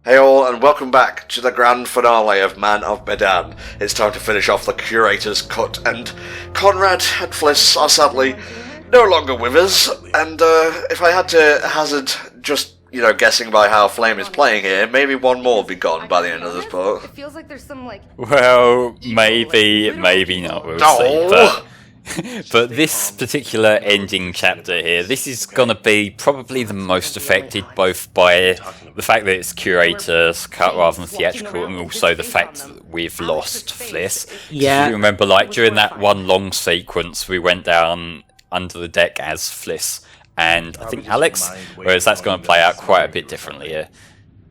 Hey all, and welcome back to the grand finale of Man of Medan. It's time to finish off the Curator's cut, and Conrad and Fliss are sadly no longer with us, and if I had to hazard just, guessing by how Flame is playing here, maybe one more will be gone by the end of this part. It feels like there's some, Well, maybe not, we'll see, but this particular ending chapter here, this is going to be probably the most affected both by the fact that it's Curator's cut rather than theatrical, and also the fact that we've lost Fliss. Yeah. You remember, during that one long sequence, we went down under the deck as Fliss and I think Alex, whereas that's going to play out quite a bit differently here.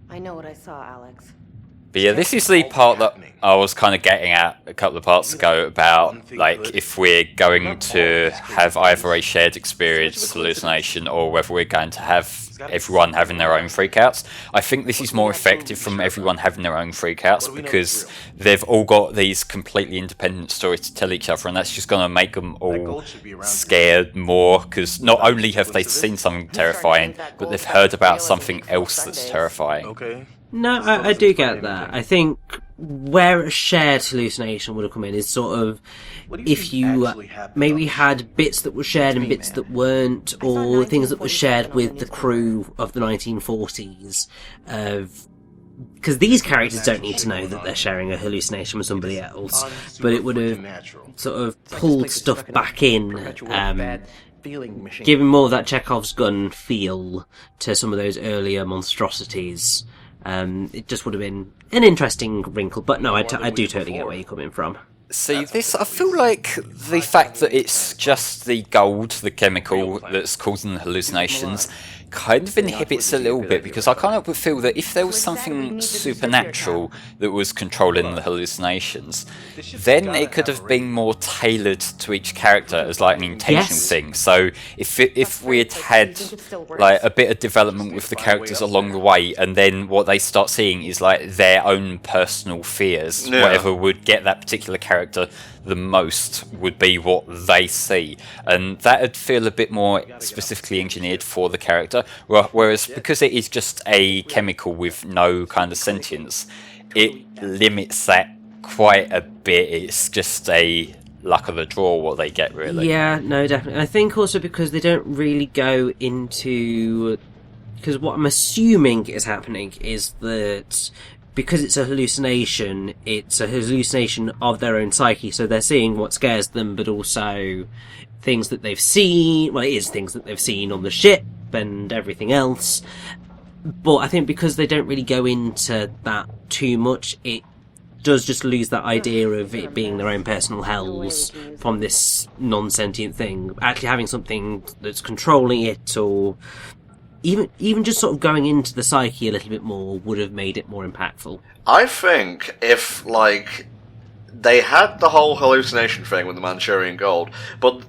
I know what I saw, Alex. But yeah, this is the part that I was kind of getting at a couple of parts ago about, if we're going to have either a shared experience hallucination or whether we're going to have everyone having their own freakouts. I think this is more effective from everyone having their own freakouts because they've all got these completely independent stories to tell each other, and that's just going to make them all scared more because not only have they seen something terrifying, but they've heard about something else that's terrifying. No, I do get that. I think where a shared hallucination would have come in is sort of if you maybe had bits that were shared and bits that weren't, or things that were shared with the crew of the 1940s. Because these characters don't need to know that they're sharing a hallucination with somebody else, but it would have sort of pulled stuff back in, giving more of that Chekhov's gun feel to some of those earlier monstrosities. It just would have been an interesting wrinkle, but no, I do totally get where you're coming from. See, this, I feel like the fact that it's just the gold, the chemical, that's causing the hallucinations, kind of inhibits a little bit, because I kind of would feel that if there was something supernatural that was controlling the hallucinations, then it could have been more tailored to each character as an intentional thing. So if we had a bit of development with the characters along the way, and then what they start seeing is their own personal fears, whatever would get that particular character the most would be what they see, and that would feel a bit more specifically engineered for the character, whereas because it is just a chemical with no kind of sentience, it limits that quite a bit. It's just a luck of the draw what they get, really. Yeah, no, definitely. I think also because they don't really go into, because what I'm assuming is happening is that because it's a hallucination of their own psyche, so they're seeing what scares them, but also things that they've seen. Well, it is things that they've seen on the ship and everything else. But I think because they don't really go into that too much, it does just lose that idea of it being their own personal hells from this non-sentient thing. Actually having something that's controlling it, or even just sort of going into the psyche a little bit more would have made it more impactful. I think if, they had the whole hallucination thing with the Manchurian Gold, but,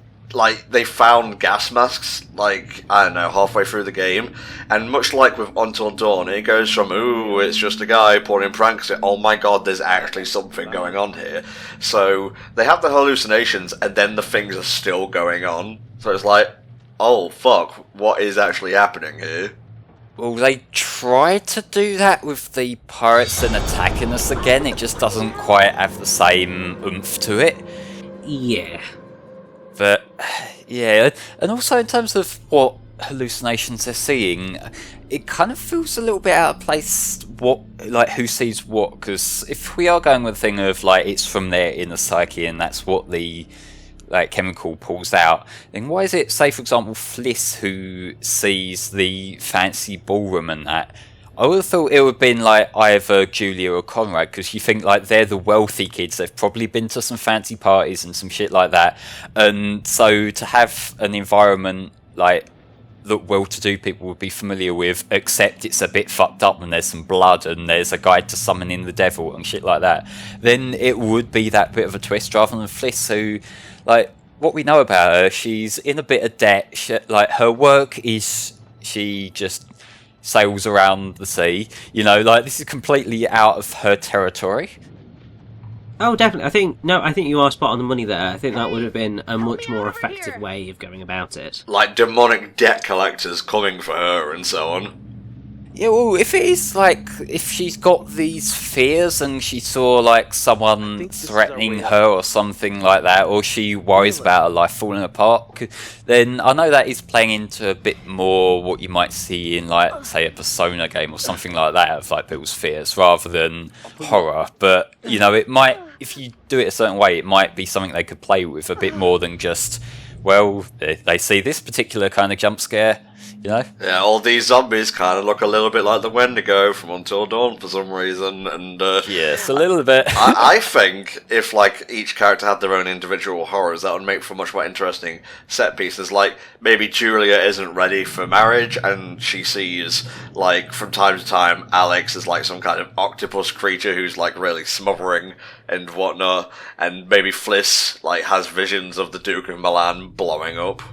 they found gas masks, I don't know, halfway through the game, and much like with Until Dawn, it goes from, ooh, it's just a guy pulling pranks, to, oh my god, there's actually something going on here. So, they have the hallucinations, and then the things are still going on. So it's oh fuck, what is actually happening here? Well, they tried to do that with the pirates and attacking us again, it just doesn't quite have the same oomph to it. Yeah. But, yeah, and also in terms of what hallucinations they're seeing, it kind of feels a little bit out of place, who sees what, because if we are going with the thing of, it's from their inner psyche and that's what the chemical pulls out, then why is it, say for example, Fliss who sees the fancy ballroom and that? I would have thought it would have been either Julia or Conrad, because you think they're the wealthy kids, they've probably been to some fancy parties and some shit like that, and so to have an environment that well-to-do people would be familiar with, except it's a bit fucked up and there's some blood and there's a guide to summoning the devil and shit like that, then it would be that bit of a twist, rather than Fliss who, what we know about her, she's in a bit of debt. Her work is she just sails around the sea. This is completely out of her territory. Oh, definitely. I think you are spot on the money there. I think that would have been a much more effective way of going about it. Demonic debt collectors coming for her and so on. Yeah, well, if it is like, if she's got these fears and she saw like someone threatening her or something like that, or she worries about her life falling apart, then I know that is playing into a bit more what you might see in like, say, a Persona game or something like that, of like people's fears rather than horror. But you know, it might, if you do it a certain way, it might be something they could play with a bit more than just, well, they see this particular kind of jump scare. You know? Yeah, all these zombies kind of look a little bit like the Wendigo from Until Dawn for some reason, and yes, a little bit. I think if like each character had their own individual horrors, that would make for much more interesting set pieces. Like maybe Julia isn't ready for marriage, and she sees like from time to time Alex is like some kind of octopus creature who's like really smothering and whatnot, and maybe Fliss like has visions of the Duke of Milan blowing up.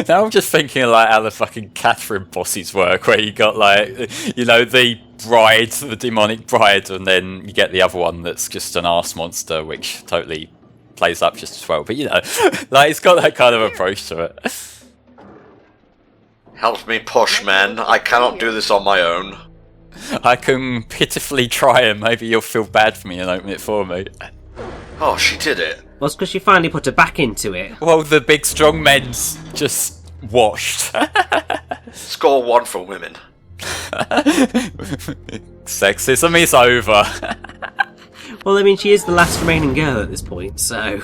Now I'm just thinking of like how the fucking Catherine bosses work, where you got like, you know, the bride, the demonic bride, and then you get the other one that's just an arse monster, which totally plays up just as well. But you know, like it's got that kind of approach to it. Help me push, man. I cannot do this on my own. I can pitifully try, and maybe you'll feel bad for me and open it for me. Oh, she did it. Well, it's because she finally put her back into it. Well, the big strong men's just washed. Score 1 for women. Sexism is over. Well, I mean, she is the last remaining girl at this point, so...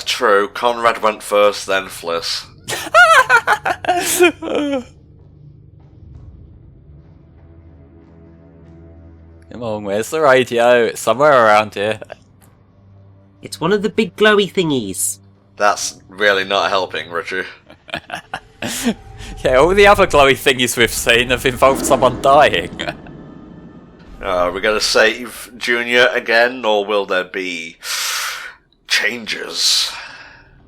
True. Conrad went first, then Fliss. Come on, where's the radio? It's somewhere around here. It's one of the big glowy thingies. That's really not helping, Richard. Yeah, all the other glowy thingies we've seen have involved someone dying. Are we going to save Junior again, or will there be changes?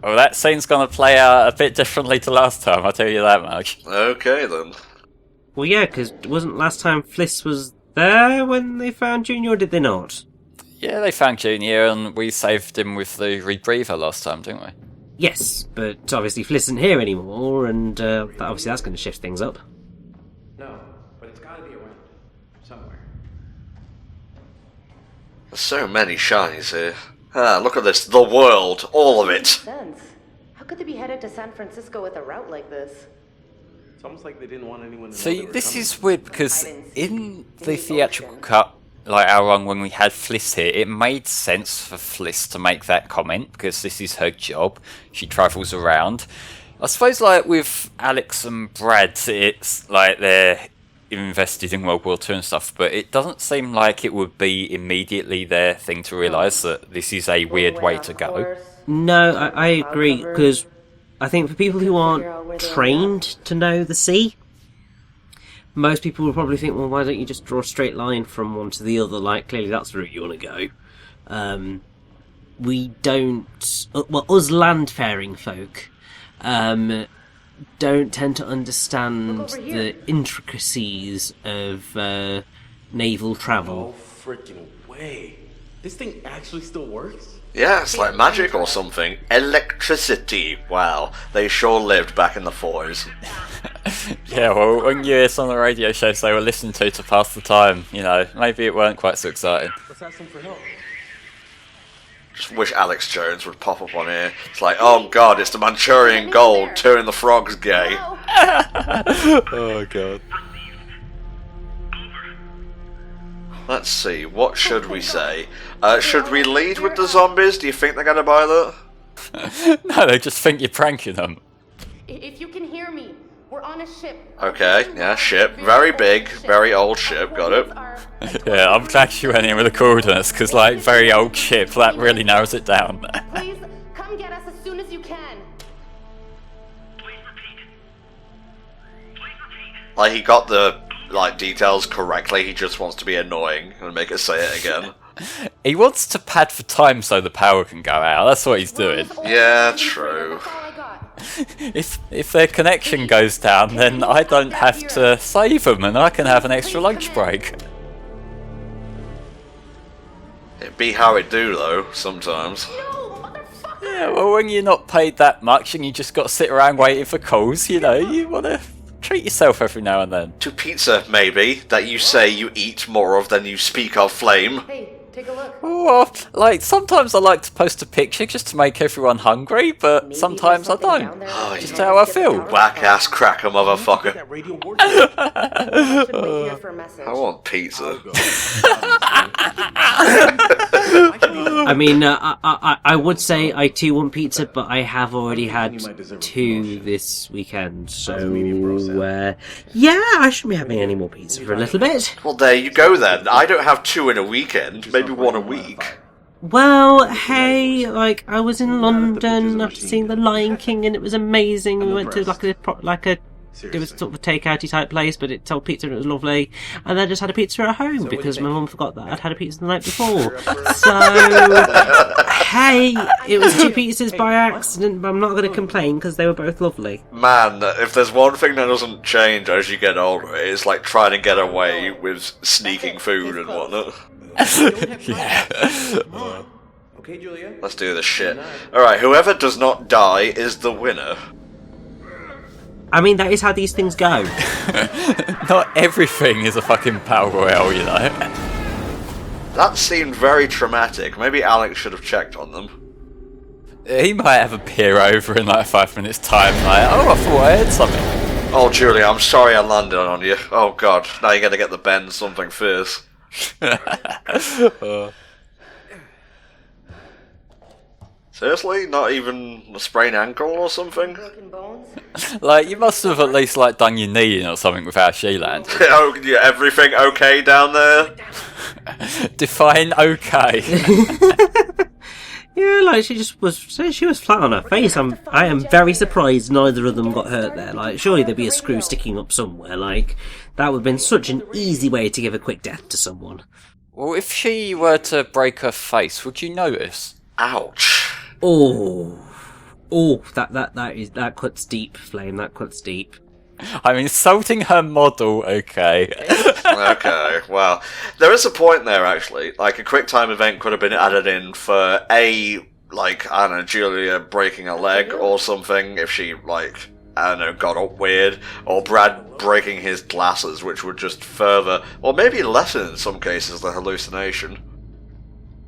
Well, that scene's going to play out a bit differently to last time, I'll tell you that much. Okay, then. Well, yeah, because wasn't last time Fliss was there when they found Junior, or did they not? Yeah, they found Junior, and we saved him with the rebreather last time, didn't we? Yes, but obviously Fliss isn't here anymore, and obviously that's going to shift things up. No, but it's got to be around somewhere. There's so many shinies here. Ah, look at this. The world. All of it. Sense. How could they be headed to San Francisco with a route like this? It's almost like they didn't want anyone to know See, they were this coming. is weird, because in the theatrical cut, like our one when we had Fliss here, it made sense for Fliss to make that comment, because this is her job. She travels around. I suppose, like, with Alex and Brad, it's like they're invested in World War II and stuff, but it doesn't seem like it would be immediately their thing to realise that this is a weird way to go. No, I agree, because I think for people who aren't trained to know the sea, most people will probably think, well, why don't you just draw a straight line from one to the other? Like, clearly that's the route you want to go. We don't... Well, us land-faring folk don't tend to understand the intricacies of naval travel. No freaking way. This thing actually still works? Yeah, it's like magic or something. Electricity. Wow, they sure lived back in the 40s. Yeah, well, when you hear some of the radio shows they were listening to pass the time, you know, maybe it weren't quite so exciting. Let's ask them for help. Just wish Alex Jones would pop up on here. It's like, oh god, it's the Manchurian Gold turning the frogs gay. Oh god. Let's see, what should we say? Should we lead with the zombies? Do you think they're gonna buy that? No, they just think you're pranking them. If you can hear me, we're on a ship. Okay, yeah, ship. Very big, very old ship, got it. Yeah, I'm glad you went in with the coordinates, because, like, very old ship, that really narrows it down. Please, come get us as soon as you can. Like, he got the, like, details correctly, he just wants to be annoying and make us say it again. He wants to pad for time so the power can go out, that's what he's doing. Yeah, true. If their connection goes down, then I don't have to save them, and I can have an extra lunch break. It be how it do, though, sometimes. Yeah, well, when you're not paid that much and you just got to sit around waiting for calls, you know, you want to treat yourself every now and then. To pizza, maybe, that you say you eat more of than you speak of, Flame. Hey, take a look. Well, like, sometimes I like to post a picture just to make everyone hungry, but Maybe sometimes I there's something don't. down there Oh, that Just can how help I us get the feel. power Whack-ass cracker, motherfucker. That radio warning. I should wait here for a message. I want pizza. I mean, I would say I too want pizza, but I have already had 2 this weekend, so yeah, I shouldn't be having any more pizza for a little bit. Well, there you go then. I don't have 2 in a weekend, maybe 1 a week. Well, hey, like I was in London after seeing The Lion King, and it was amazing. We went to it was sort of a takeouty type place, but it sold pizza and it was lovely. And then I just had a pizza at home because my mum forgot that I'd had a pizza the night before. So, hey, it was 2 pizzas by accident, but I'm not going to complain because they were both lovely. Man, if there's one thing that doesn't change as you get older, it's like trying to get away with sneaking food and whatnot. Okay, Julia. Let's do this shit. Alright, whoever does not die is the winner. I mean, that is how these things go. Not everything is a fucking battle royale, you know. That seemed very traumatic. Maybe Alex should have checked on them. He might have a peer over in like 5 minutes time, like, oh, I thought I heard something. Oh, Julia, I'm sorry I landed on you. Oh god, now you gotta get the Ben something first. Seriously? Not even a sprained ankle or something? Broken bones? Like, you must have at least like done your knee in or something with how she landed. Oh, yeah, everything okay down there? Define okay. Yeah, like she was flat on her face. I am very surprised neither of them got hurt there. Like, surely there'd be a screw sticking up somewhere. Like, that would have been such an easy way to give a quick death to someone. Well, if she were to break her face, would you notice? Ouch. Oh, that cuts deep, Flame. That cuts deep. I'm insulting her model, okay. Okay, well, there is a point there, actually. Like, a quick time event could have been added in for like, I don't know, Julia breaking a leg or something, if she, like, I don't know, got up weird, or Brad breaking his glasses, which would just further, or maybe lessen in some cases, the hallucination.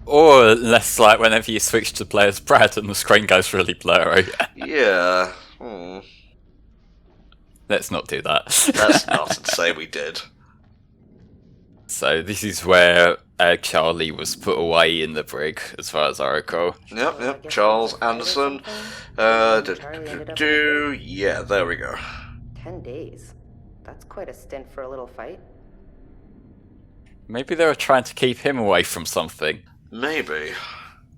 Or less like whenever you switch to play as Brad and the screen goes really blurry. Yeah. Let's not do that. Let's not say we did. So this is where Charlie was put away in the brig, as far as I recall. Yep, Charles Anderson. Yeah, there we go. 10 days. That's quite a stint for a little fight. Maybe they were trying to keep him away from something. Maybe.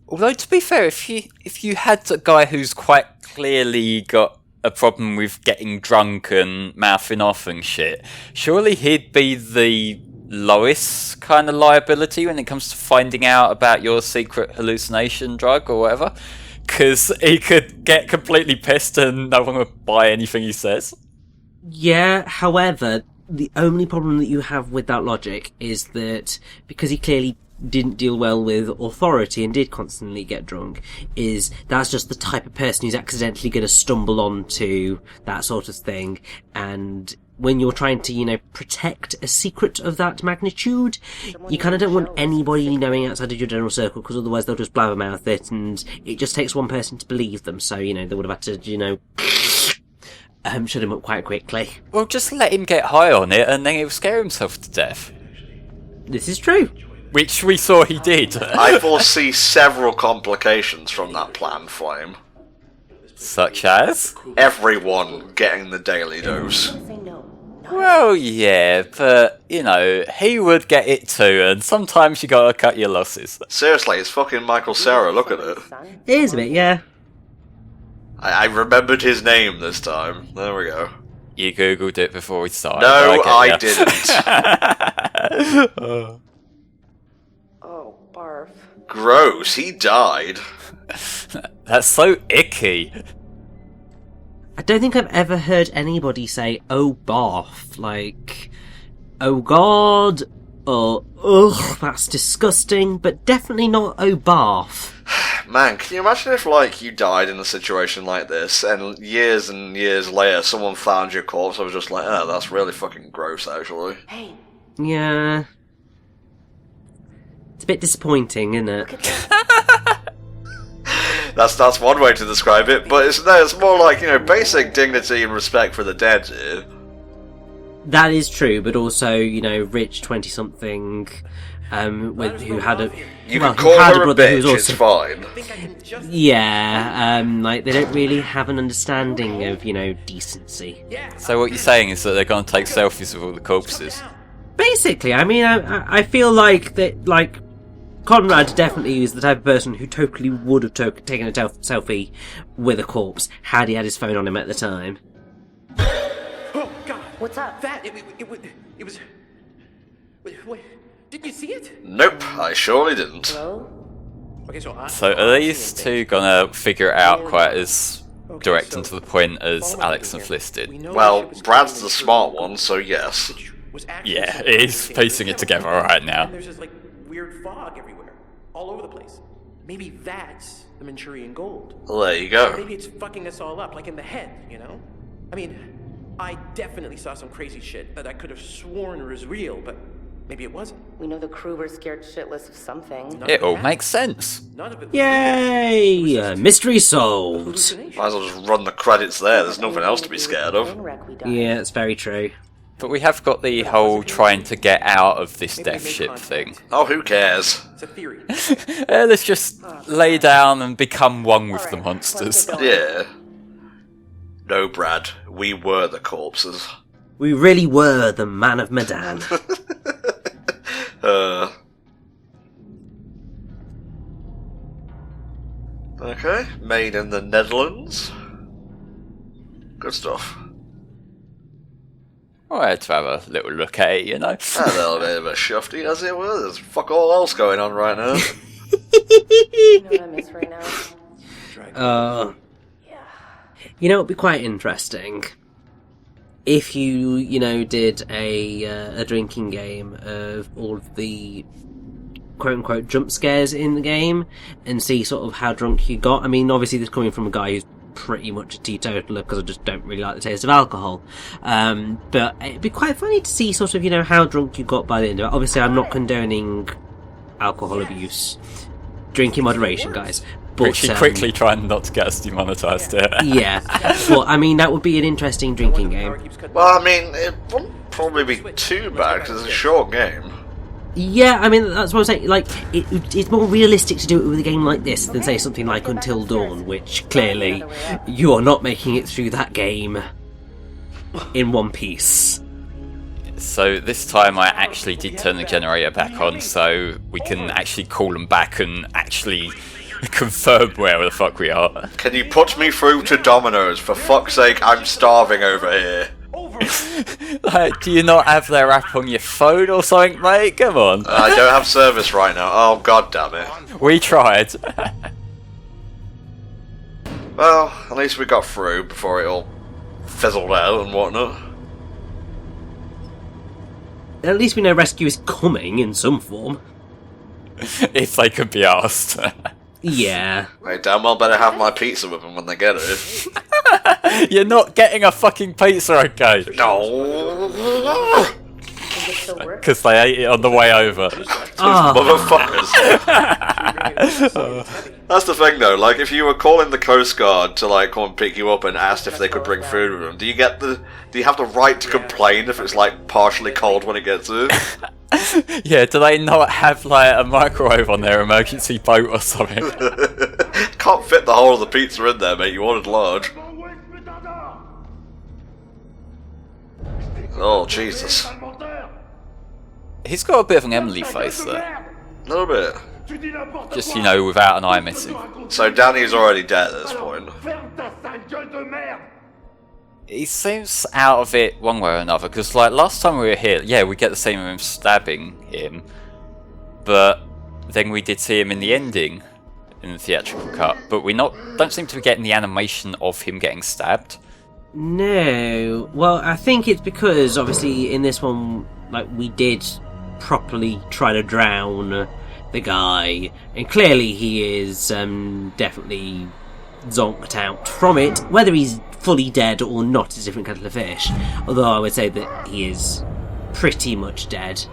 Although, to be fair, if you had a guy who's quite clearly got a problem with getting drunk and mouthing off and shit, surely he'd be the lowest kind of liability when it comes to finding out about your secret hallucination drug or whatever, because he could get completely pissed and no one would buy anything he says. Yeah, however, the only problem that you have with that logic is that because he clearly didn't deal well with authority and did constantly get drunk, is that's just the type of person who's accidentally going to stumble onto that sort of thing. And when you're trying to, protect a secret of that magnitude, you kind of don't want anybody knowing outside of your general circle, because otherwise they'll just blabbermouth it, and it just takes one person to believe them. So, they would have had to, shut him up quite quickly. Well, just let him get high on it and then he'll scare himself to death. This is true. Which we saw he did. I foresee several complications from that plan, Flame. Such as? Everyone getting the daily dose. Say no. Well, yeah, but, he would get it too, and sometimes you gotta cut your losses. Seriously, it's fucking Michael Cera, look at it. It is a bit, yeah. I remembered his name this time. There we go. You googled it before we started. No, I didn't. Oh, barf. Gross, he died. That's so icky. I don't think I've ever heard anybody say, oh, barf. Like, oh god, or ugh, that's disgusting, but definitely not oh barf. Man, can you imagine if, like, you died in a situation like this, and years later someone found your corpse and was just like, oh, that's really fucking gross, actually. Hey, Yeah. It's a bit disappointing, isn't it? That's one way to describe it, but it's more like, you know, basic dignity and respect for the dead here. That is true, but also, you know, rich 20-something, who had a... You well, can call who had her a brother who bitch, was it's also... fine. Yeah, like, they don't really have an understanding of, you know, decency. So what you're saying is that they're going to take selfies of all the corpses? Basically, I mean, I feel like that, like, Conrad definitely is the type of person who totally would have taken a selfie with a corpse had he had his phone on him at the time. Oh, God. what's up? That, it was... Wait, didn't you see it? Nope, I surely didn't. Hello? Okay, so Are these two gonna figure it out quite as direct and to the point as Alex have listed? Well, Brad's the smart one, so yes. Yeah, it is piecing it together right now. And there's this, like, weird fog everywhere. All over the place. Maybe that's the Manchurian gold. Well, there you go. Maybe it's fucking us all up, like in the head, you know? I mean, I definitely saw some crazy shit that I could have sworn was real, but maybe it wasn't. We know the crew were scared shitless of something. None It of all that. makes sense. None of it. Yay! Mystery solved! Hallucination. Might as well just run the credits there, there's nothing else to be scared of. Train wreck we died. Yeah, it's very true. But we have got the whole trying to get out of this death ship thing. Oh, who cares? It's a theory. Let's just lay down and become one with the monsters. Yeah. No, Brad, we were the corpses. We really were the man of Medan. Okay, made in the Netherlands. Good stuff. I had to have a little look at it, you know. A little bit of a shufty, as it were. There's fuck all else going on right now. You know what I miss right now? You know, it'd be quite interesting if you know, did a drinking game of all of the quote-unquote jump scares in the game and see sort of how drunk you got. I mean, obviously this is coming from a guy who's pretty much a teetotaler because I just don't really like the taste of alcohol. But it'd be quite funny to see sort of, you know, how drunk you got by the end of it. Obviously, I'm not condoning alcohol abuse. Drink in moderation, guys. But, Richie quickly trying not to get us demonetized here. yeah, but I mean, that would be an interesting drinking game. Well, I mean, it wouldn't probably be too bad because it's a short game. Yeah, I mean, that's what I'm saying. Like, it's more realistic to do it with a game like this than, say, something like Until Dawn, which clearly you are not making it through that game in one piece. So this time I actually did turn the generator back on so we can actually call them back and actually confirm where the fuck we are. Can you put me through to Domino's? For fuck's sake, I'm starving over here. Like, do you not have their app on your phone or something, mate? Come on. I don't have service right now. Oh, god damn it. We tried. Well, at least we got through before it all fizzled out and whatnot. At least we know rescue is coming in some form. If they could be asked. Yeah. They damn well better have my pizza with them when they get it. You're not getting a fucking pizza, okay? No. Does it still work? Because they ate it on the way over. Motherfuckers. That's the thing though, like if you were calling the Coast Guard to like come and pick you up and asked if they could bring food with them, do you have the right to complain if it's like partially cold when it gets here? Yeah, do they not have like a microwave on their emergency boat or something? Can't fit the whole of the pizza in there, mate, you ordered large. Oh, Jesus. He's got a bit of an Emily face there. A little bit. Just, you know, without an eye missing. So Danny's already dead at this point. He seems out of it one way or another, because like last time we were here, yeah, we get the same of him stabbing him, but then we did see him in the ending, in the theatrical cut, but we don't seem to be getting the animation of him getting stabbed. No. Well, I think it's because, obviously, in this one, like, we did properly try to drown the guy, and clearly he is definitely zonked out from it. Whether he's fully dead or not is a different kettle of fish, although I would say that he is pretty much dead.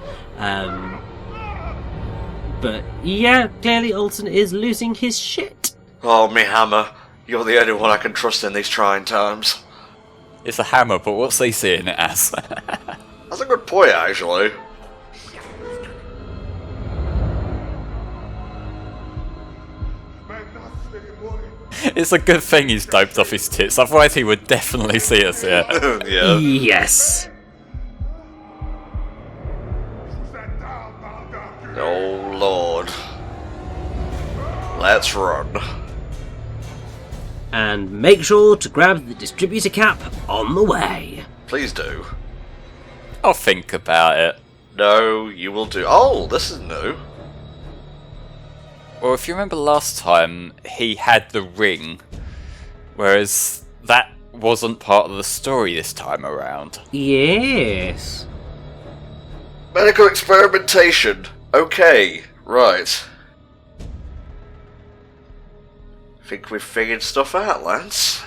But yeah, clearly Olsen is losing his shit. Oh, me hammer. You're the only one I can trust in these trying times. It's a hammer, but what's he seeing it as? That's a good point, actually. It's a good thing he's doped off his tits, otherwise he would definitely see us here. Yeah. Yes. Oh, Lord. Let's run. And make sure to grab the distributor cap on the way. Please do. I'll think about it. No, you will do. Oh, this is new. Well, if you remember last time, he had the ring, whereas that wasn't part of the story this time around. Yes. Medical experimentation. Okay, right. Think we've figured stuff out, Lance?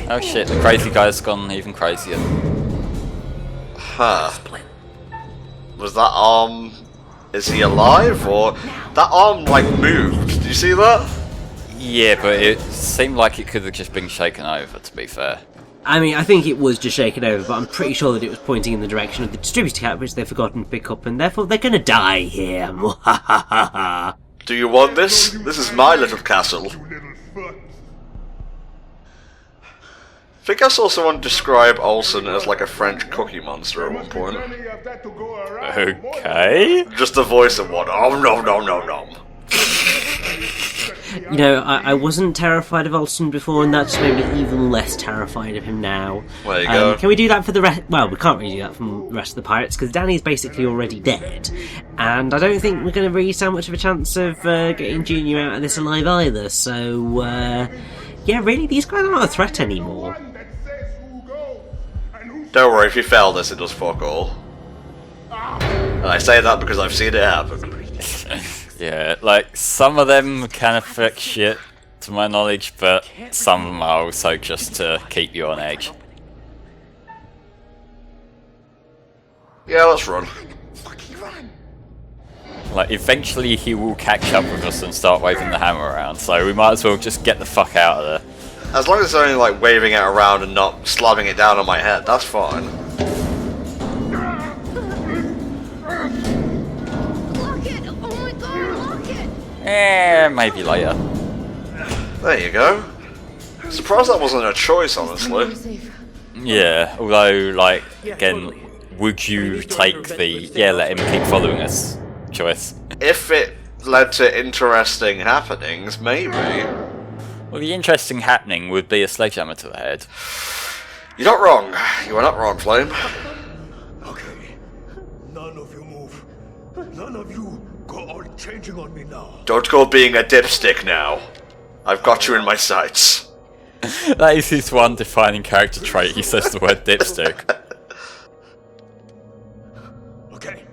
Oh shit, the crazy guy's gone even crazier. Huh. Was that arm... Is he alive, or... That arm, like, moved. Did you see that? Yeah, but it seemed like it could have just been shaken over, to be fair. I mean, I think it was just shaken over, but I'm pretty sure that it was pointing in the direction of the distributor cap, which they've forgotten to pick up, and therefore they're gonna die here. Do you want this? This is my little castle. I think I saw someone describe Olsen as like a French cookie monster at one point. Okay. Just the voice of one. Oh, no, no, no, no. You know, I wasn't terrified of Olsen before, and that just made me even less terrified of him now. There you go. Can we do that for the rest? Well, we can't really do that from the rest of the pirates, because Danny's basically already dead, and I don't think we're going to really stand much of a chance of getting Junior out of this alive either, so, yeah, really, these guys aren't a threat anymore. Don't worry, if you fail this, it does fuck all. And I say that because I've seen it happen. Yeah, like, some of them can affect shit, to my knowledge, but some of them are also just to keep you on edge. Yeah, let's run. Like, eventually he will catch up with us and start waving the hammer around, so we might as well just get the fuck out of there. As long as it's only like waving it around and not slamming it down on my head, that's fine. Lock it! Oh my god, lock it! Maybe later. There you go. Surprised that wasn't a choice, honestly. Safe. Yeah, although, like, again, would you take the, yeah, let him keep following us choice? If it led to interesting happenings, maybe. Well, the interesting happening would be a sledgehammer to the head. You're not wrong. You are not wrong, Flame. Okay. None of you move. None of you go all changing on me now. Don't go being a dipstick now. I've got you in my sights. That is his one defining character trait, he says the word dipstick. Okay.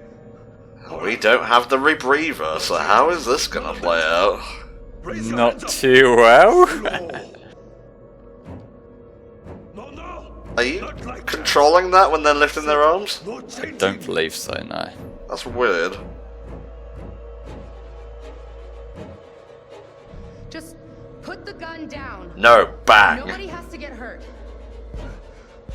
We don't have the rebreather, so how is this gonna play out? Raise your Not hands up. too well. No, no. Are you Not like controlling that when they're lifting their arms? No changing. Don't believe so, no. That's weird. Just put the gun down. No, bang. Nobody has to get hurt.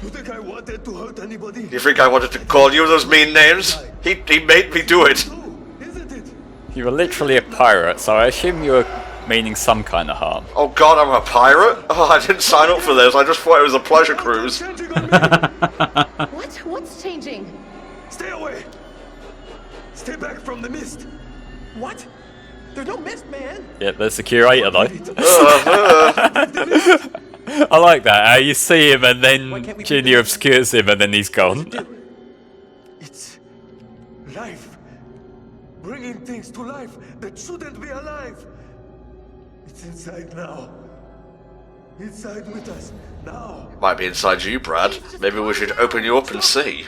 You think I wanted to hurt anybody? You think I wanted to call you those mean names? He made me do it. No, isn't it? You were literally a pirate, so I assume you were meaning some kind of harm. Oh god, I'm a pirate? Oh, I didn't sign up for this. I just thought it was a pleasure cruise. Changing on me. What? What's changing? Stay away. Stay back from the mist. What? There's no mist, man. Yeah, there's the curator though. I like that, how you see him and then Junior obscures him and then he's gone. It's life. Bringing things to life that shouldn't be alive. It's inside now. Inside with us, now! Might be inside you, Brad. Maybe we should open you up and see.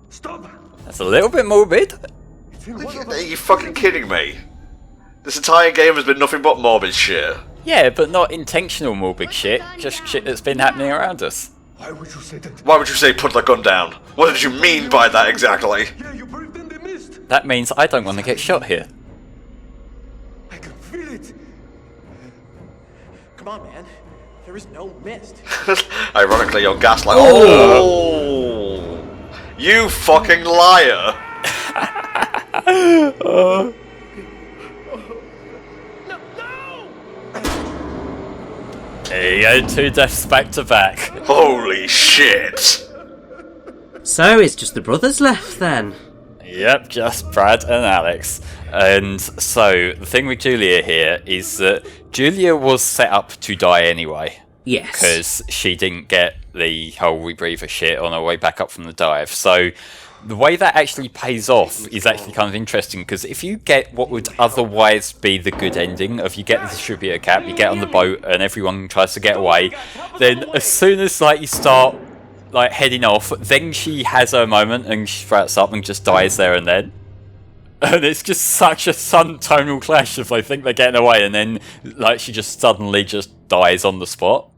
Stop! That's a little bit morbid. It's in one of Are us. you fucking kidding me? This entire game has been nothing but morbid shit. Yeah, but not intentional morbid shit, just shit that's been happening around us. Why would you say that? Why would you say put the gun down? What did you mean by that exactly? Yeah, you breathed in the mist! That means I don't want to get shot here. I can feel it! Come on, man. There is no mist. Ironically, you're gaslight. Oh! You fucking liar! No, no! There you go, 2 deaths back to back. Holy shit! So it's just the brothers left then. Yep, just Brad and Alex. And so, the thing with Julia here is that Julia was set up to die anyway. Yes. Because she didn't get the whole rebreather shit on her way back up from the dive. So, the way that actually pays off is actually kind of interesting, because if you get what would otherwise be the good ending of you get the distributor cap, you get on the boat and everyone tries to get away, then as soon as like you start like heading off, then she has her moment and she throws up and just dies there and then. And it's just such a sudden tonal clash if they think they're getting away and then like she just suddenly just dies on the spot.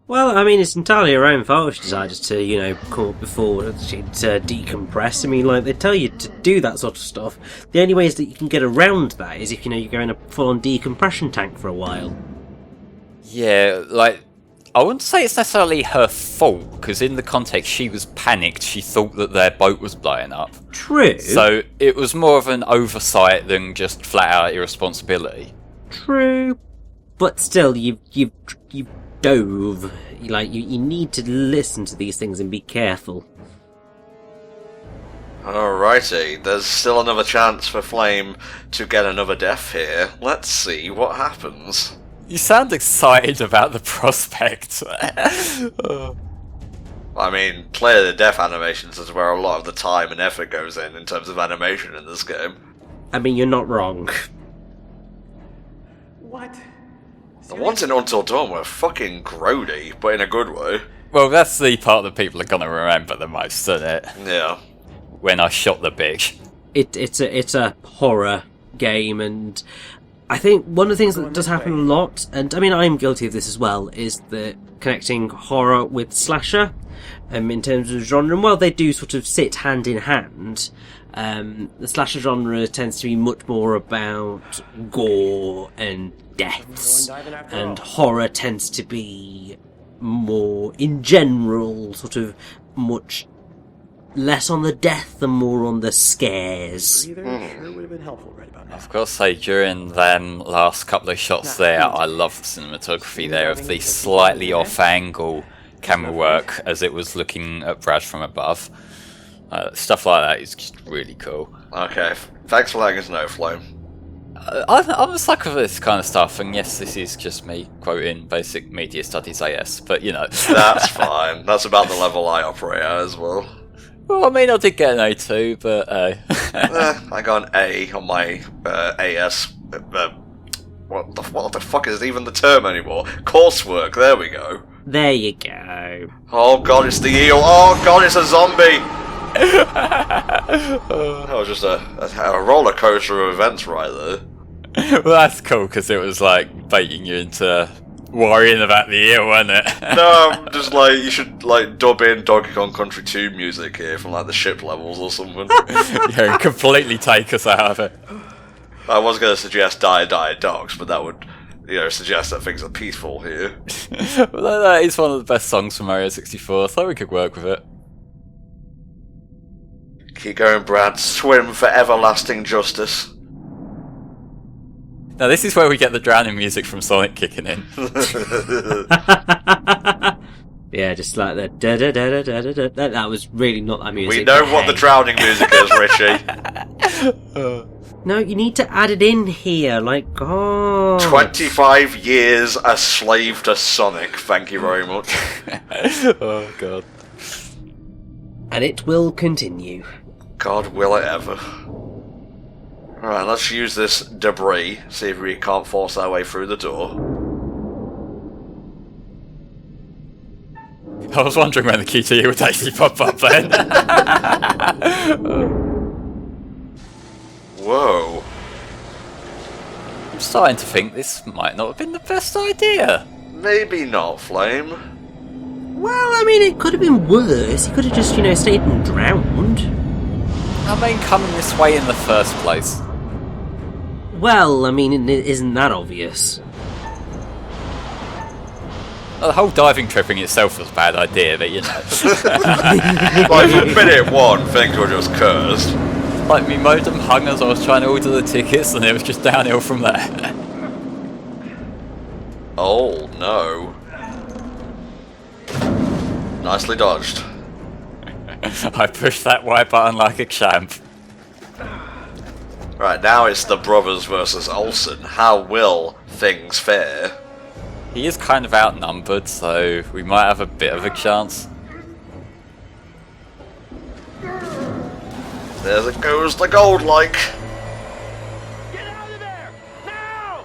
Well, I mean, it's entirely her own fault if she decided to, come up before she'd decompress. I mean, like, they tell you to do that sort of stuff. The only ways that you can get around that is if, you go in a full-on decompression tank for a while. Yeah, like, I wouldn't say it's necessarily her fault, because in the context she was panicked, she thought that their boat was blowing up. True. So it was more of an oversight than just flat-out irresponsibility. True. But still, you've dove. You need to listen to these things and be careful. Alrighty, there's still another chance for Flame to get another death here. Let's see what happens. You sound excited about the prospect. I mean, clearly the death animations is where a lot of the time and effort goes in terms of animation in this game. I mean, you're not wrong. What? The ones in Until Dawn were fucking grody, but in a good way. Well, that's the part that people are going to remember the most, isn't it? Yeah. When I shot the bitch. It's a horror game, and I think one of the things that does happen a lot, and I mean I'm guilty of this as well, is the connecting horror with slasher in terms of genre. And while they do sort of sit hand in hand, the slasher genre tends to be much more about gore and deaths, and horror tends to be more, in general, sort of much less on the death and more on the scares. Sure would have been helpful right about now. I've got to say, during them last couple of shots there, I love the cinematography there of the slightly off-angle camera work as it was looking at Brad from above. Stuff like that is just really cool. Okay, thanks for letting us know, Flame. I'm a sucker for this kind of stuff, and yes, this is just me quoting basic media studies AS, but That's fine. That's about the level I operate at as well. Well, I mean, I did get an A2, but I got an A on my AS. What the fuck is even the term anymore? Coursework. There we go. There you go. Oh god, it's the eel. Oh god, it's a zombie. That was just a roller coaster of events right there. well, that's cool because it was like baiting you into worrying about the eel, wasn't it? No, I'm just like, you should like dub in Donkey Kong Country 2 music here from like the ship levels or something. Yeah, completely take us out of it. I was going to suggest Die Die Dogs, but that would, suggest that things are peaceful here. Well, that is one of the best songs from Mario 64, so we could work with it. Keep going, Brad. Swim for everlasting justice. Now this is where we get the drowning music from Sonic kicking in. Yeah, just like the da da da da da da. That was really not that music. We know but what the hey. drowning music is, Richie. No, you need to add it in here. Like, God. 25 years a slave to Sonic. Thank you very much. Oh god. And it will continue. God, will it ever? Alright, let's use this debris, see if we can't force our way through the door. I was wondering when the QTE would actually pop up then. Whoa. I'm starting to think this might not have been the best idea. Maybe not, Flame. Well, I mean, it could have been worse. He could have just, stayed and drowned. I mean, coming this way in the first place. Well, I mean, isn't that obvious? Well, the whole diving trip in itself was a bad idea, but Like, from minute one, things were just cursed. Like, me modem hung as I was trying to order the tickets, and it was just downhill from there. Oh, no. Nicely dodged. I pushed that Y button like a champ. Right, now it's the brothers versus Olsen. How will things fare? He is kind of outnumbered, so we might have a bit of a chance. There goes the gold like. Get out of there! Now!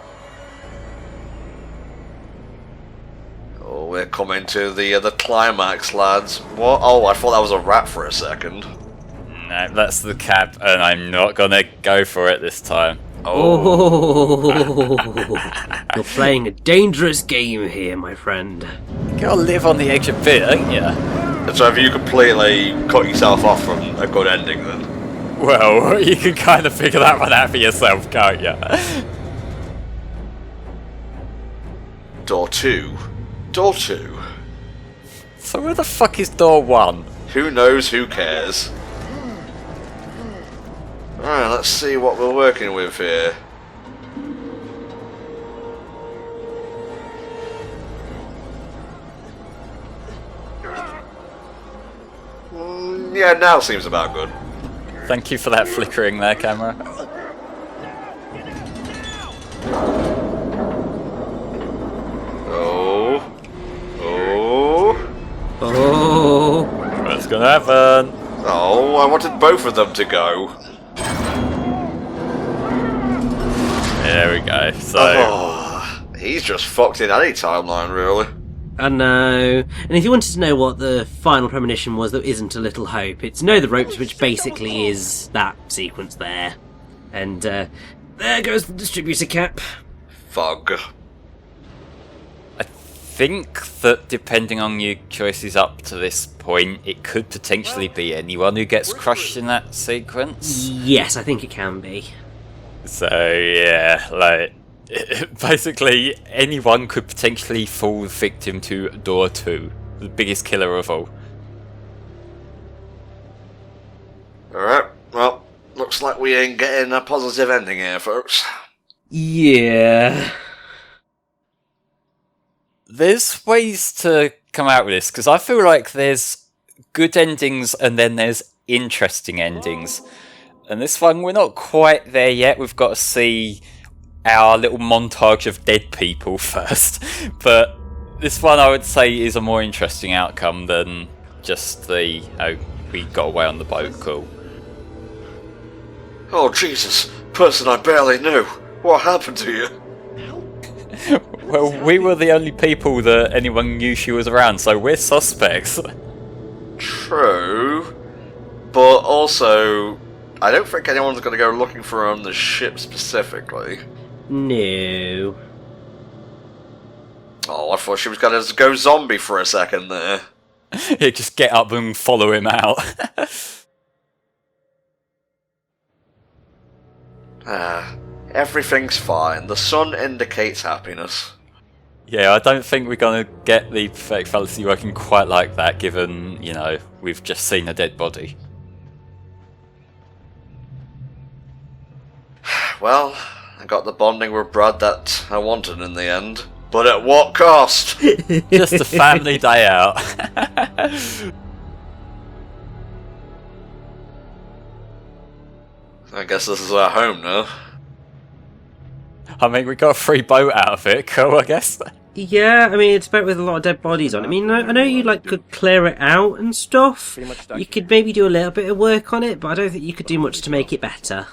Oh, we're coming to the climax, lads. What? Oh, I thought that was a rat for a second. No, that's the cap, and I'm not gonna go for it this time. Oh, you're playing a dangerous game here, my friend. You gotta live on the edge a bit, ain't ya? So have you completely cut yourself off from a good ending then? Well, you can kind of figure that one out for yourself, can't ya? Door 2. Door 2. So where the fuck is door 1? Who knows, who cares? Alright, let's see what we're working with here. Yeah, now seems about good. Thank you for that flickering there, camera. Oh. Oh. Oh, What's gonna happen? Oh, I wanted both of them to go. There we go. So, Oh, he's just fucked in any timeline, really. I know. And if you wanted to know what the final premonition was that isn't a little hope, it's Know the Ropes, which basically is that sequence there. And there goes the distributor cap. Fug. I think that depending on your choices up to this point, it could potentially be anyone who gets crushed in that sequence. Yes, I think it can be. So yeah, like basically anyone could potentially fall victim to door 2, the biggest killer of all. Alright, well, looks like we ain't getting a positive ending here, folks. Yeah. There's ways to come out with this, because I feel like there's good endings and then there's interesting endings. And this one, we're not quite there yet. We've got to see our little montage of dead people first. But this one, I would say, is a more interesting outcome than just the, oh, we got away on the boat, cool. Oh, Jesus. Person I barely knew. What happened to you? Well, we were the only people that anyone knew she was around, so we're suspects. True. But also, I don't think anyone's going to go looking for her on the ship specifically. No. Oh, I thought she was going to go zombie for a second there. Yeah, just get up and follow him out. Everything's fine. The sun indicates happiness. Yeah, I don't think we're going to get the perfect fallacy working quite like that, given, you know, we've just seen a dead body. Well, I got the bonding with Brad that I wanted in the end. But at what cost? Just a family day out. I guess this is our home now. I mean, we got a free boat out of it, cool, I guess. Yeah, I mean, it's about with a lot of dead bodies on. I mean, I know you could clear it out and stuff. You could maybe do a little bit of work on it, but I don't think you could do much to make it better.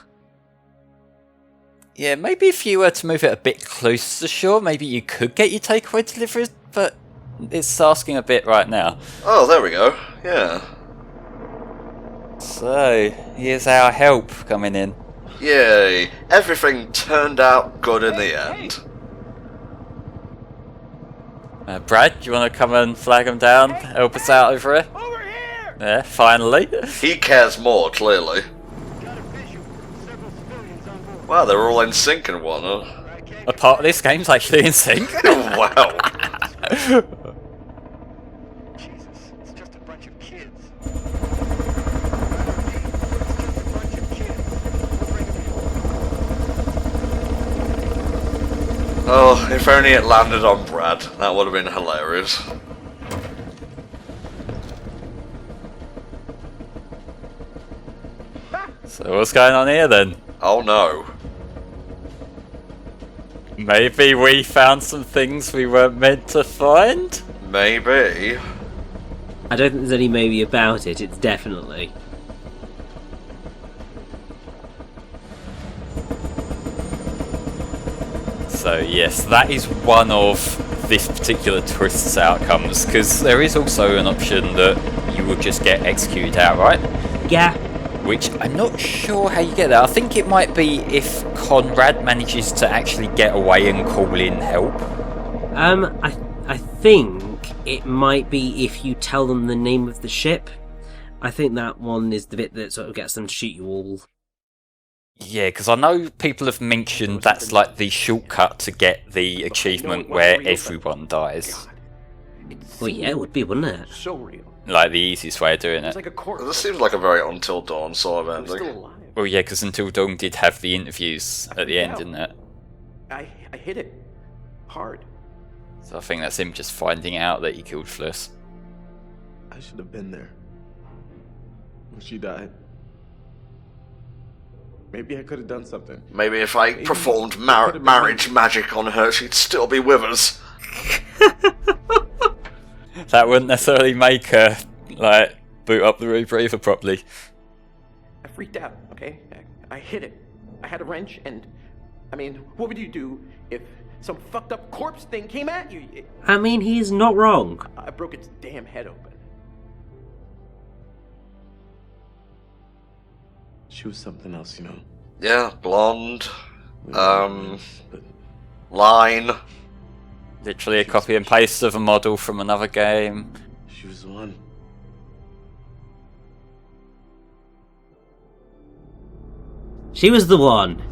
Yeah, maybe if you were to move it a bit closer to shore, maybe you could get your takeaway deliveries, but It's asking a bit right now. Oh, there we go. Yeah. So, here's our help coming in. Yay. Everything turned out good in the end. Brad, do you want to come and flag them down? Help us out over here? Over here! Yeah, finally. He cares more, clearly. Wow, they're all in sync and whatnot. A part of this game's actually in sync. Wow. Jesus, it's just a bunch of kids. Oh, if only it landed on Brad. That would have been hilarious. So what's going on here then? Oh no. Maybe we found some things we weren't meant to find? Maybe. I don't think there's any maybe about it, it's definitely. So yes, that is one of this particular twist's outcomes, because there is also an option that you will just get executed outright. Yeah. Which I'm not sure how you get that. I think it might be if Conrad manages to actually get away and call in help. I think it might be if you tell them the name of the ship. I think that one is the bit that sort of gets them to shoot you all. Yeah, because I know people have mentioned that's like the shortcut to get the achievement where everyone dies. Well, yeah, it would be, wouldn't it? So real. Like the easiest way of doing It's it. like a corpse. This seems like a very Until Dawn sort of We're still ending. alive. Well, yeah, because Until Dawn did have the interviews at the end, didn't it? I hit it hard. So I think that's him just finding out that he killed Fliss. I should have been there when she died. Maybe I could have done something. Maybe if I performed marriage magic on her, she'd still be with us. That wouldn't necessarily make her, like, boot up the rebreather properly. I freaked out, okay? I hit it. I had a wrench, and I mean, what would you do if some fucked up corpse thing came at you? I mean, he's not wrong. I broke its damn head open. She was something else, you know. Yeah, blonde. Line. Literally a copy and paste of a model from another game. She was the one. She was the one.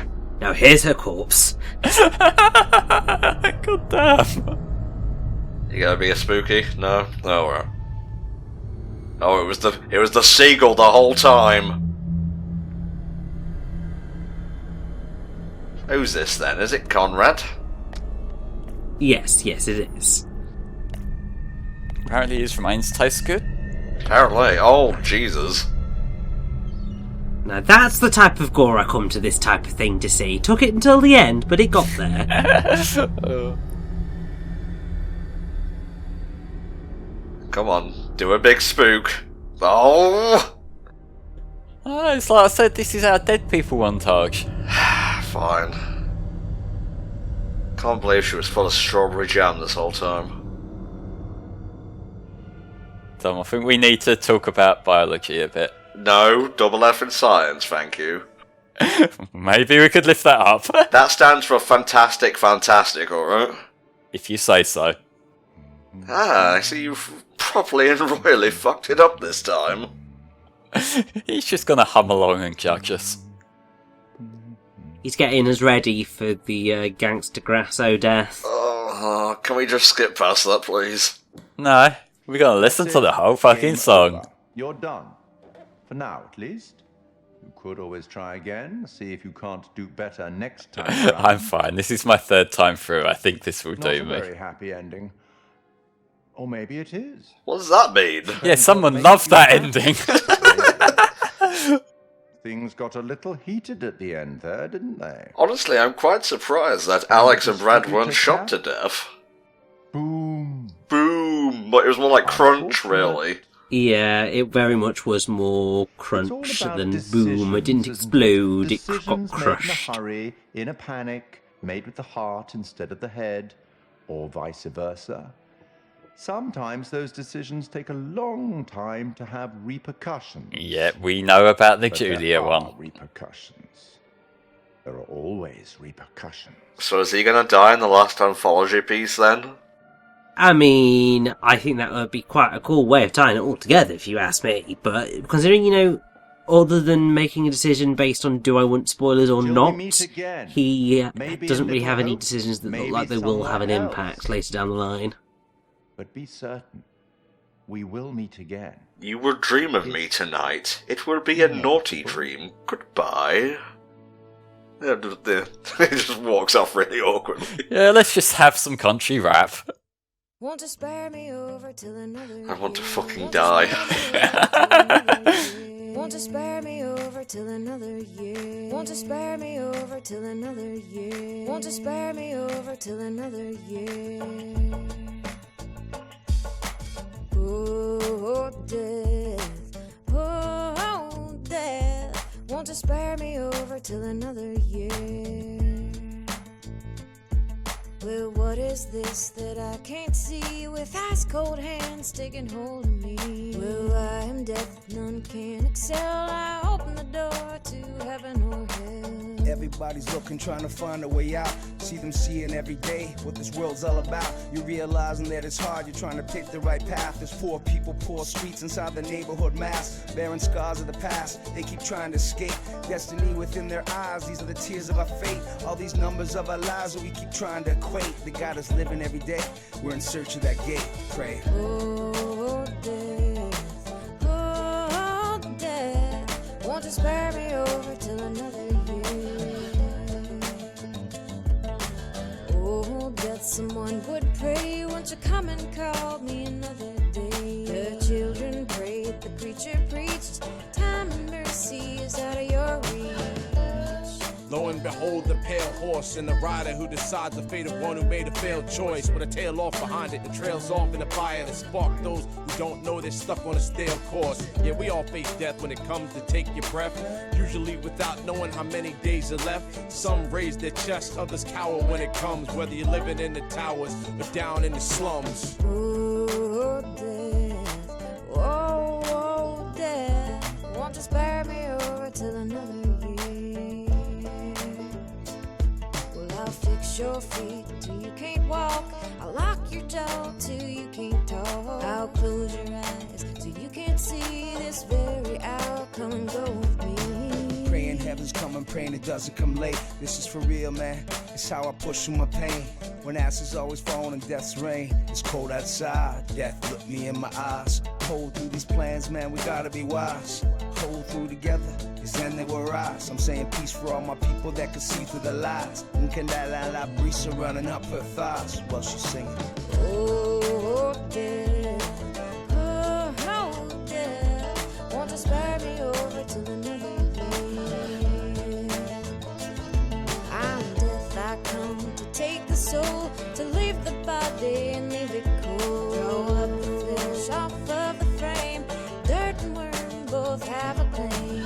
Now here's her corpse. God damn. You gotta be a spooky? No? No, right. Oh, it was the seagull the whole time. Who's this then? Is it Conrad? Yes, it is. Apparently his remains taste good. Apparently. Oh, Jesus. Now that's the type of gore I come to this type of thing to see. Took it until the end, but it got there. Come on, do a big spook. Oh! Oh, it's like I said, this is our dead people montage. Fine. Can't believe she was full of strawberry jam this whole time. Tom, I think we need to talk about biology a bit. No, double F in science, thank you. Maybe we could lift that up. That stands for fantastic, alright? If you say so. Ah, I see you've properly and royally fucked it up this time. He's just gonna hum along and judge us. He's getting us ready for the Gangster Grasso death. Oh, can we just skip past that, please? No, we're gonna listen to the whole fucking song. You're done. For now, at least. You could always try again, see if you can't do better next time around. I'm fine. This is my third time through. I think this will Not do a me. very happy ending. Or maybe it is. What does that mean? Yeah, someone loved that ending. Things got a little heated at the end there, didn't they? Honestly, I'm quite surprised that Alex and Brad weren't shot to death. Boom. Boom! But it was more like crunch, really. Yeah, it very much was more crunch than boom. It didn't explode, it got Decisions made crushed. in a hurry, in a panic, made with the heart instead of the head, or vice versa. sometimes those decisions take a long time to have repercussions. Yeah, we know about the But Julia there are one. repercussions. There are always repercussions. So is he gonna die in the last Anthology piece then? I mean, I think that would be quite a cool way of tying it all together, if you ask me. But considering, you know, other than making a decision based on do I want spoilers or Till we not, meet again. he Maybe a doesn't really little have any hope, decisions that look maybe like they will have an somewhere impact else. later down the line. But be certain, we will meet again. You will dream of me tonight. It will be a naughty dream. Goodbye. Yeah, he just walks off really awkwardly. Yeah, let's just have some country rap. Want to spare me over till another I want to year. fucking Want die. Want to spare me over till another year. Want to spare me over till another year. Want to spare me over till another year. Oh, death. Oh, death. Want to spare me over till another year. Well, what is this that I can't see with ice cold hands taking hold of me? Well, I am death, none can excel. I open the door to heaven or hell. Everybody's looking, trying to find a way out. See them seeing every day what this world's all about. You're realizing that it's hard, you're trying to pick the right path. There's poor people, poor streets inside the neighborhood mass, bearing scars of the past. They keep trying to escape destiny within their eyes. These are the tears of our fate, all these numbers of our lives that we keep trying to equate. The God is living every day, we're in search of that gate. Pray. Oh, death. Oh, death. Want to spare me over till another year. Oh, death, someone would pray. Won't you come and call me another day? The children prayed, the preacher preached. Time and mercy is out of your reach. Lo and behold, the pale horse and the rider who decides the fate of one who made a failed choice. With a tail off behind it, it trails off in the fire that spark those who don't know they're stuck on a stale course. Yeah, we all face death when it comes to take your breath, usually without knowing how many days are left. Some raise their chest, others cower when it comes, whether you're living in the towers or down in the slums. Oh, death. Oh, oh, death. Want to spare me over till another year. I'll fix your feet till you can't walk. I'll lock your jaw till you can't talk. I'll close your eyes till you can't see this very hour. Come and go with me. Praying heaven's coming, praying it doesn't come late. This is for real, man. It's how I push through my pain. When ashes always fall in death's rain. It's cold outside. Death look me in my eyes. Hold through these plans, man. We gotta be wise. Hold through together. Cause then they will rise. I'm saying peace for all my people that can see through the lies. La brisa running up her thighs while she's singing. Oh, death. Oh, oh, death. Want to spare me over till another year. I'm death, I come to take the soul, to leave the body and leave it cold. Draw up the flesh off of the frame. Dirt and worm both have a claim.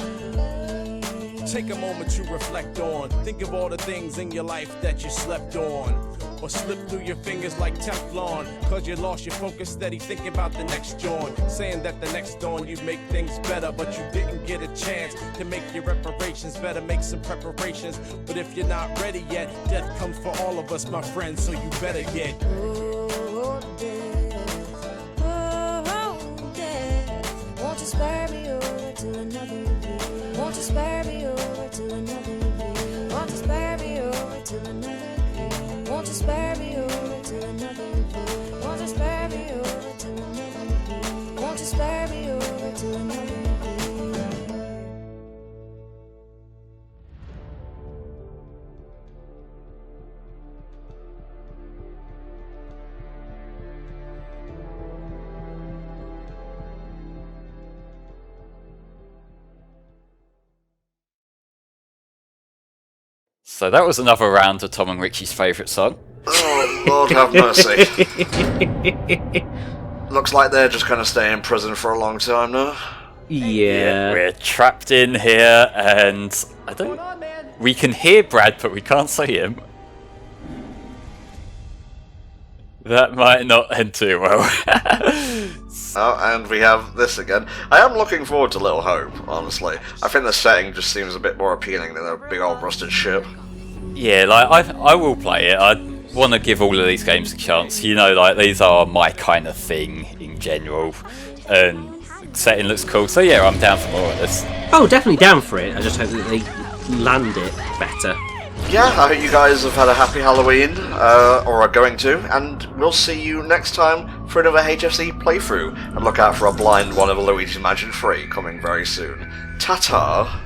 Take a moment to reflect on. Think of all the things in your life that you slept on, or slipped through your fingers like Teflon, cause you lost your focus, steady thinking about the next dawn. Saying that the next dawn you'd make things better, but you didn't get a chance to make your reparations. Better make some preparations, but if you're not ready yet, death comes for all of us, my friends, so you better get. Oh, death. Oh, death. Won't you spare me over till another year? Won't you spare me over till another year? Won't you spare me over till another year? Won't you spare me over till another year? Won't you spare me over till another year? Won't you spare me over till another year? So that was another round of Tom and Richie's favourite song. Oh, Lord have mercy. Looks like they're just going to stay in prison for a long time now. Yeah. We're trapped in here, and I don't. We can hear Brad, but we can't see him. That might not end too well. Oh, and we have this again. I am looking forward to Little Hope, honestly. I think the setting just seems a bit more appealing than a big old rusted ship. Yeah, like I will play it. I want to give all of these games a chance. You know, like these are my kind of thing in general, and the setting looks cool. So yeah, I'm down for more of this. Oh, definitely down for it. I just hope that they land it better. Yeah, I hope you guys have had a happy Halloween, or are going to, and we'll see you next time for another HFC playthrough. And look out for a blind one of Luigi's Mansion 3 coming very soon. Ta-ta!